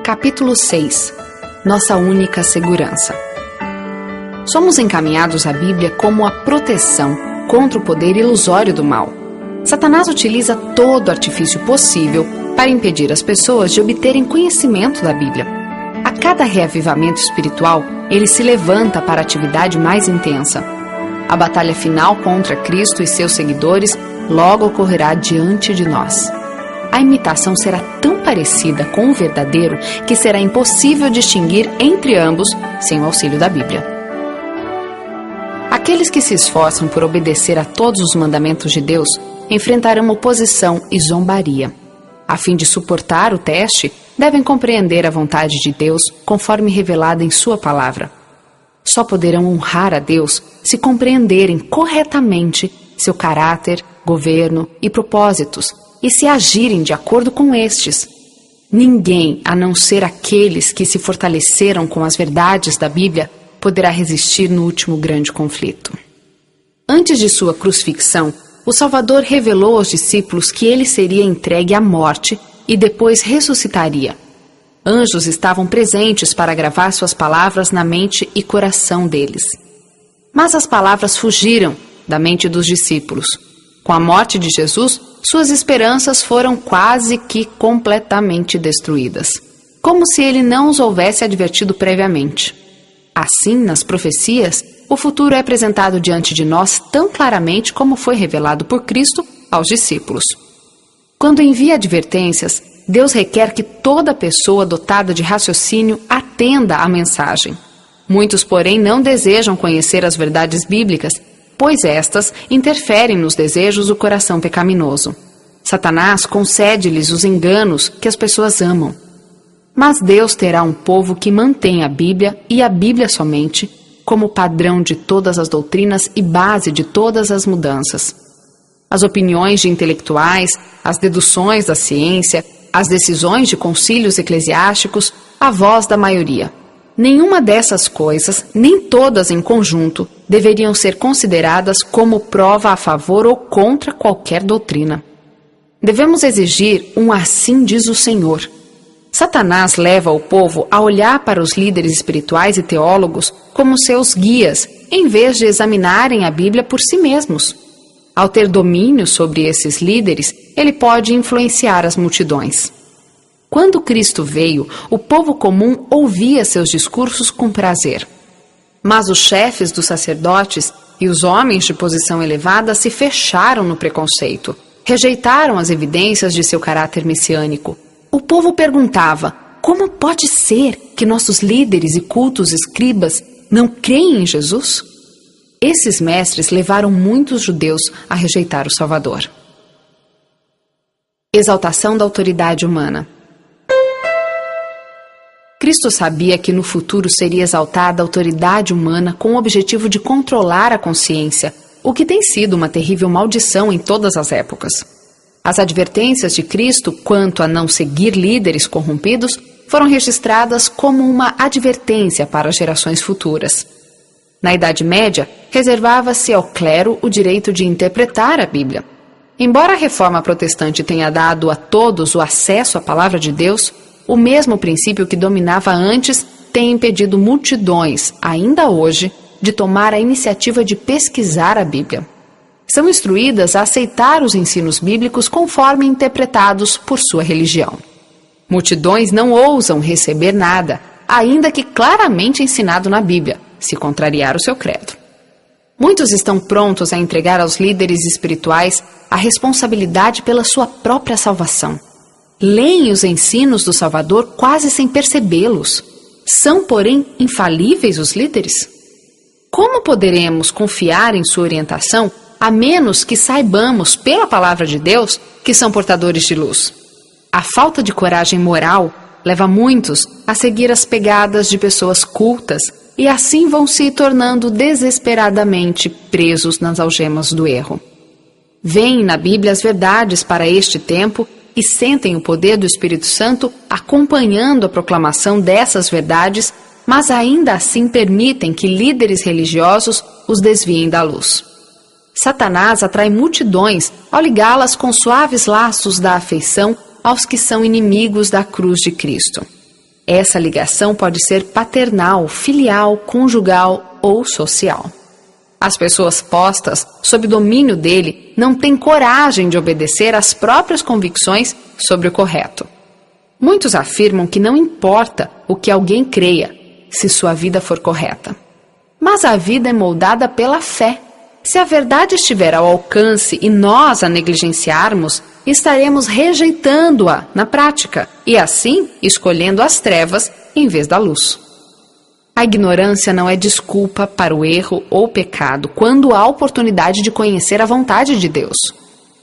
Capítulo 6. Nossa única segurança. Somos encaminhados à Bíblia como a proteção contra o poder ilusório do mal. Satanás utiliza todo artifício possível para impedir as pessoas de obterem conhecimento da Bíblia. A cada reavivamento espiritual, ele se levanta para a atividade mais intensa. A batalha final contra Cristo e seus seguidores logo ocorrerá diante de nós. A imitação será tão parecida com o verdadeiro que será impossível distinguir entre ambos sem o auxílio da Bíblia. Aqueles que se esforçam por obedecer a todos os mandamentos de Deus enfrentarão oposição e zombaria. A fim de suportar o teste, devem compreender a vontade de Deus conforme revelada em sua palavra. Só poderão honrar a Deus se compreenderem corretamente seu caráter, governo e propósitos e se agirem de acordo com estes. Ninguém, a não ser aqueles que se fortaleceram com as verdades da Bíblia, poderá resistir no último grande conflito. Antes de sua crucifixão, o Salvador revelou aos discípulos que ele seria entregue à morte e depois ressuscitaria. Anjos estavam presentes para gravar suas palavras na mente e coração deles. Mas as palavras fugiram da mente dos discípulos. Com a morte de Jesus, suas esperanças foram quase que completamente destruídas, como se ele não os houvesse advertido previamente. Assim, nas profecias, o futuro é apresentado diante de nós tão claramente como foi revelado por Cristo aos discípulos. Quando envia advertências, Deus requer que toda pessoa dotada de raciocínio atenda à mensagem. Muitos, porém, não desejam conhecer as verdades bíblicas, pois estas interferem nos desejos do coração pecaminoso. Satanás concede-lhes os enganos que as pessoas amam. Mas Deus terá um povo que mantém a Bíblia e a Bíblia somente como padrão de todas as doutrinas e base de todas as mudanças. As opiniões de intelectuais, as deduções da ciência, as decisões de concílios eclesiásticos, a voz da maioria. Nenhuma dessas coisas, nem todas em conjunto, deveriam ser consideradas como prova a favor ou contra qualquer doutrina. Devemos exigir um assim diz o Senhor. Satanás leva o povo a olhar para os líderes espirituais e teólogos como seus guias, em vez de examinarem a Bíblia por si mesmos. Ao ter domínio sobre esses líderes, ele pode influenciar as multidões. Quando Cristo veio, o povo comum ouvia seus discursos com prazer. Mas os chefes dos sacerdotes e os homens de posição elevada se fecharam no preconceito, rejeitaram as evidências de seu caráter messiânico. O povo perguntava: como pode ser que nossos líderes e cultos escribas não creem em Jesus? Esses mestres levaram muitos judeus a rejeitar o Salvador. Exaltação da autoridade humana. Cristo sabia que no futuro seria exaltada a autoridade humana com o objetivo de controlar a consciência, o que tem sido uma terrível maldição em todas as épocas. As advertências de Cristo quanto a não seguir líderes corrompidos foram registradas como uma advertência para as gerações futuras. Na Idade Média, reservava-se ao clero o direito de interpretar a Bíblia. Embora a reforma protestante tenha dado a todos o acesso à palavra de Deus, o mesmo princípio que dominava antes tem impedido multidões, ainda hoje, de tomar a iniciativa de pesquisar a Bíblia. São instruídas a aceitar os ensinos bíblicos conforme interpretados por sua religião. Multidões não ousam receber nada, ainda que claramente ensinado na Bíblia, se contrariar o seu credo. Muitos estão prontos a entregar aos líderes espirituais a responsabilidade pela sua própria salvação. Leem os ensinos do Salvador quase sem percebê-los. São, porém, infalíveis os líderes? Como poderemos confiar em sua orientação a menos que saibamos pela palavra de Deus que são portadores de luz? A falta de coragem moral leva muitos a seguir as pegadas de pessoas cultas e assim vão se tornando desesperadamente presos nas algemas do erro. Veem na Bíblia as verdades para este tempo e sentem o poder do Espírito Santo acompanhando a proclamação dessas verdades, mas ainda assim permitem que líderes religiosos os desviem da luz. Satanás atrai multidões ao ligá-las com suaves laços da afeição aos que são inimigos da cruz de Cristo. Essa ligação pode ser paternal, filial, conjugal ou social. As pessoas postas sob domínio dele não têm coragem de obedecer às próprias convicções sobre o correto. Muitos afirmam que não importa o que alguém creia, se sua vida for correta. Mas a vida é moldada pela fé. Se a verdade estiver ao alcance e nós a negligenciarmos, estaremos rejeitando-a na prática e, assim, escolhendo as trevas em vez da luz. A ignorância não é desculpa para o erro ou pecado quando há oportunidade de conhecer a vontade de Deus.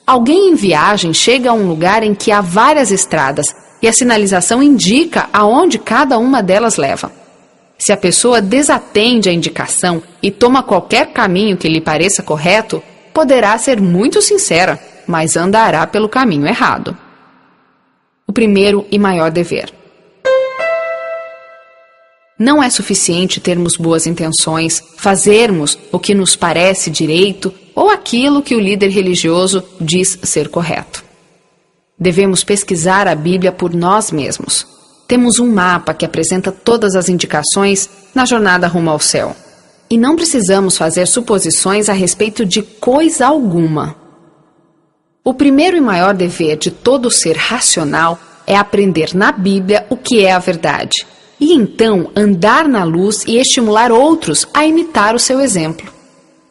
Alguém em viagem chega a um lugar em que há várias estradas e a sinalização indica aonde cada uma delas leva. Se a pessoa desatende a indicação e toma qualquer caminho que lhe pareça correto, poderá ser muito sincera, mas andará pelo caminho errado. O primeiro e maior dever. Não é suficiente termos boas intenções, fazermos o que nos parece direito ou aquilo que o líder religioso diz ser correto. Devemos pesquisar a Bíblia por nós mesmos. Temos um mapa que apresenta todas as indicações na jornada rumo ao céu. E não precisamos fazer suposições a respeito de coisa alguma. O primeiro e maior dever de todo ser racional é aprender na Bíblia o que é a verdade. E então andar na luz e estimular outros a imitar o seu exemplo.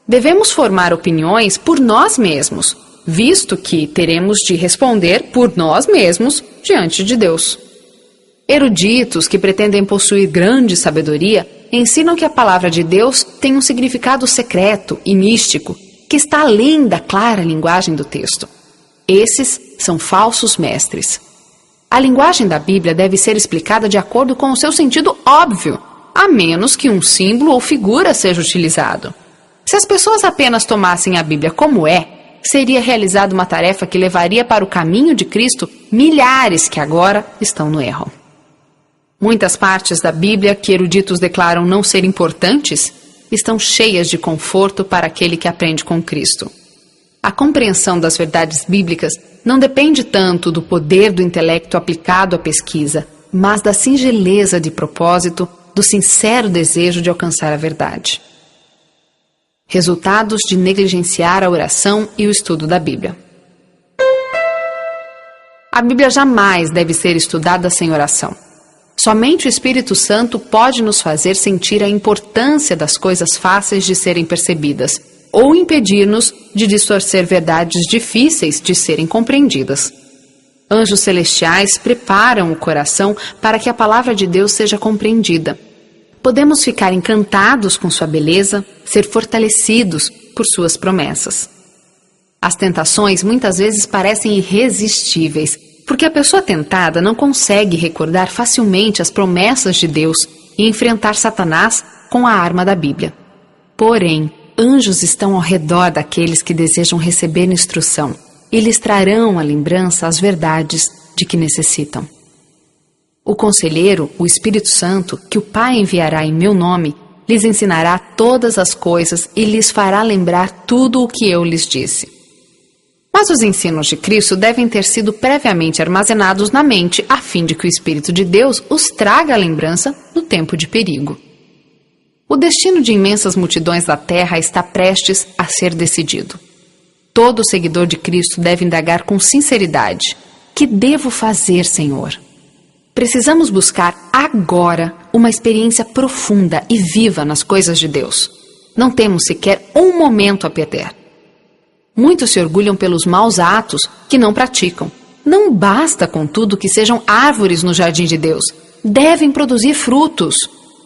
Devemos formar opiniões por nós mesmos, visto que teremos de responder por nós mesmos diante de Deus. Eruditos que pretendem possuir grande sabedoria ensinam que a palavra de Deus tem um significado secreto e místico que está além da clara linguagem do texto. Esses são falsos mestres. A linguagem da Bíblia deve ser explicada de acordo com o seu sentido óbvio, a menos que um símbolo ou figura seja utilizado. Se as pessoas apenas tomassem a Bíblia como é, seria realizada uma tarefa que levaria para o caminho de Cristo milhares que agora estão no erro. Muitas partes da Bíblia que eruditos declaram não ser importantes estão cheias de conforto para aquele que aprende com Cristo. A compreensão das verdades bíblicas não depende tanto do poder do intelecto aplicado à pesquisa, mas da singeleza de propósito, do sincero desejo de alcançar a verdade. Resultados de negligenciar a oração e o estudo da Bíblia. A Bíblia jamais deve ser estudada sem oração. Somente o Espírito Santo pode nos fazer sentir a importância das coisas fáceis de serem percebidas, ou impedir-nos de distorcer verdades difíceis de serem compreendidas. Anjos celestiais preparam o coração para que a palavra de Deus seja compreendida. Podemos ficar encantados com sua beleza, ser fortalecidos por suas promessas. As tentações muitas vezes parecem irresistíveis, porque a pessoa tentada não consegue recordar facilmente as promessas de Deus e enfrentar Satanás com a arma da Bíblia. Porém, anjos estão ao redor daqueles que desejam receber instrução e lhes trarão à lembrança as verdades de que necessitam. O conselheiro, o Espírito Santo, que o Pai enviará em meu nome, lhes ensinará todas as coisas e lhes fará lembrar tudo o que eu lhes disse. Mas os ensinos de Cristo devem ter sido previamente armazenados na mente, a fim de que o Espírito de Deus os traga à lembrança no tempo de perigo. O destino de imensas multidões da terra está prestes a ser decidido. Todo seguidor de Cristo deve indagar com sinceridade: que devo fazer, Senhor? Precisamos buscar agora uma experiência profunda e viva nas coisas de Deus. Não temos sequer um momento a perder. Muitos se orgulham pelos maus atos que não praticam. Não basta, contudo, que sejam árvores no jardim de Deus. Devem produzir frutos.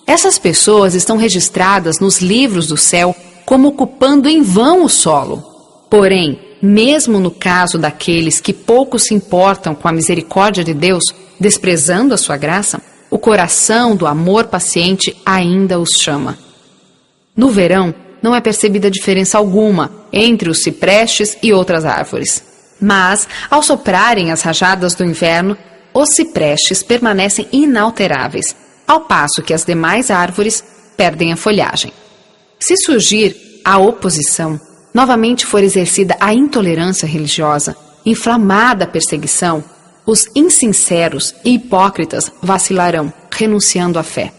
Essas pessoas estão registradas nos livros do céu como ocupando em vão o solo. Porém, mesmo no caso daqueles que pouco se importam com a misericórdia de Deus, desprezando a sua graça, o coração do amor paciente ainda os chama. No verão, não é percebida diferença alguma entre os ciprestes e outras árvores. Mas, ao soprarem as rajadas do inverno, os ciprestes permanecem inalteráveis, ao passo que as demais árvores perdem a folhagem. Se surgir a oposição, novamente for exercida a intolerância religiosa, inflamada a perseguição, os insinceros e hipócritas vacilarão, renunciando à fé.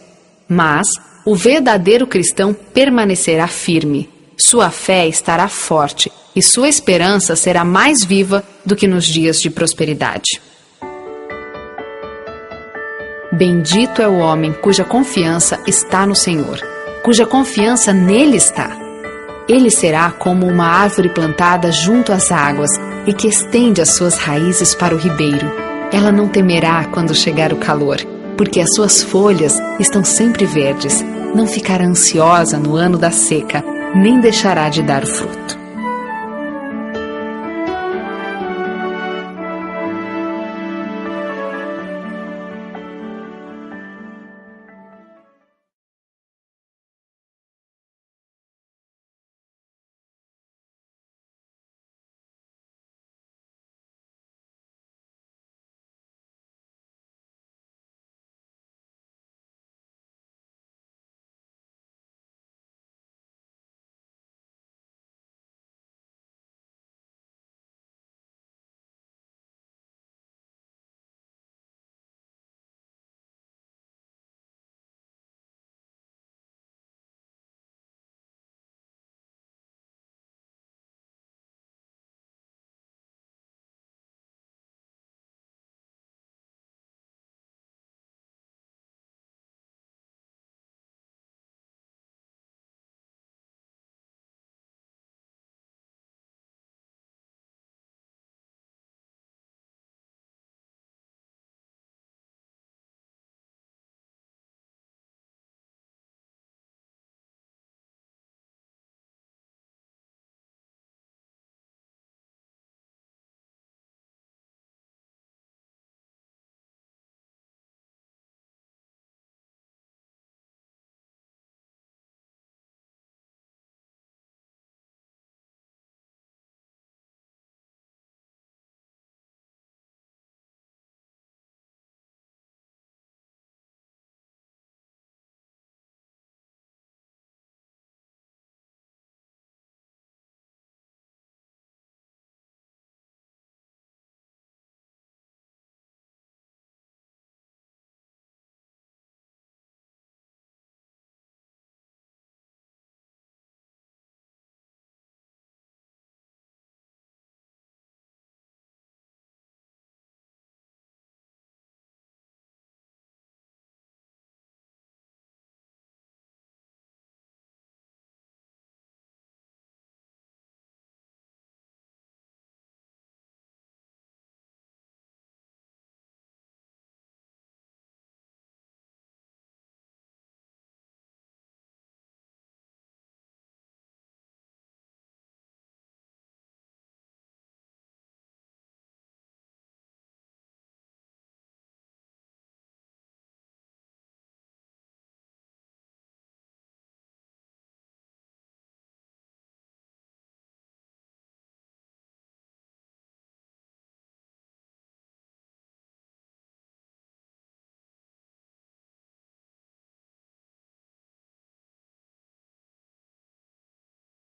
Mas o verdadeiro cristão permanecerá firme. Sua fé estará forte e sua esperança será mais viva do que nos dias de prosperidade. Bendito é o homem cuja confiança está no Senhor, cuja confiança nele está. Ele será como uma árvore plantada junto às águas e que estende as suas raízes para o ribeiro. Ela não temerá quando chegar o calor, porque as suas folhas estão sempre verdes. Não ficará ansiosa no ano da seca, nem deixará de dar o fruto.